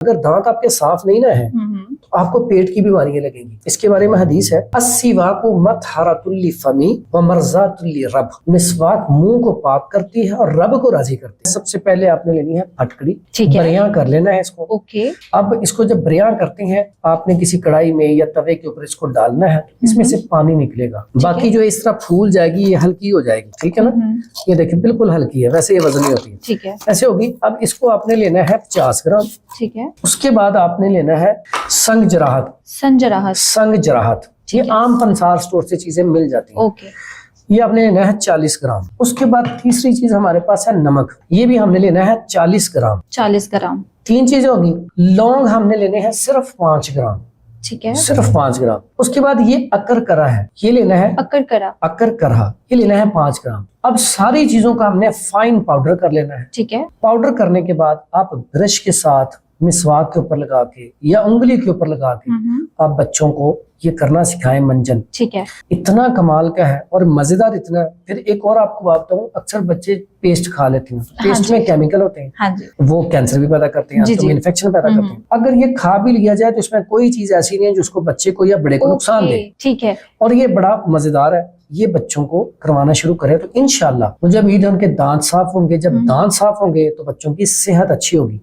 अगर दांत आपके साफ नहीं ना है तो आपको पेट की बीमारियां लगेंगी। इसके बारे में हदीस है, अस्सिवाकु मतहरतुल फमी व मरजातुल रब। मिसवाक मुंह को पाक करती है और रब को राजी करती है। सबसे पहले आपने लेनी है फटकड़ी, बरियां कर लेना है इसको। ओके। अब इसको जब बरियां करते हैं आपने किसी कढ़ाई में या तवे के ऊपर इसको डालना है, इसमें से पानी निकलेगा, बाकी जो इस तरह फूल जाएगी ये हल्की हो जाएगी, ठीक है ना। ये देखिए बिल्कुल हल्की है, वैसे ये वजनी होती है, ठीक है, ऐसे होगी। अब इसको आपने लेना है 50 ग्राम, ठीक है। उसके बाद आपने लेना है संजराहत। संजराहत ये आम पंसार स्टोर से चीजें मिल जाती हैं। ओके। ये आपने लेना है 40 ग्राम। उसके बाद तीसरी चीज हमारे पास है नमक, ये भी हमने लेना है 40 ग्राम। 40 ग्राम। 3 चीजें होगी। लौंग हमने लेने हैं सिर्फ 5 ग्राम, ठीक है, सिर्फ 5 ग्राम। उसके बाद ये अकर करा है, ये लेना है अकर करा, ये लेना है 5 ग्राम। अब सारी चीजों का हमने फाइन पाउडर कर लेना है, ठीक है। पाउडर करने के बाद आप ब्रश के साथ मिसवाक के ऊपर लगा के या उंगली के ऊपर लगा के आप बच्चों को ये करना सिखाएं मंजन। ठीक है। इतना कमाल का है और मजेदार इतना। फिर एक और आपको बात बताऊं, अक्सर बच्चे पेस्ट खा लेते हैं, पेस्ट में केमिकल होते हैं, हाँ जी, वो कैंसर भी पैदा करते हैं, तो इन्फेक्शन पैदा करते हैं। अगर ये खा भी लिया जाए तो इसमें कोई चीज ऐसी नहीं है जो उसको बच्चे को या बड़े को नुकसान दे, ठीक है। और ये बड़ा मजेदार है। ये बच्चों को करवाना शुरू करें तो इंशाल्लाह मुझे उम्मीद है उनके दांत साफ होंगे। जब दांत साफ होंगे तो बच्चों की सेहत अच्छी होगी।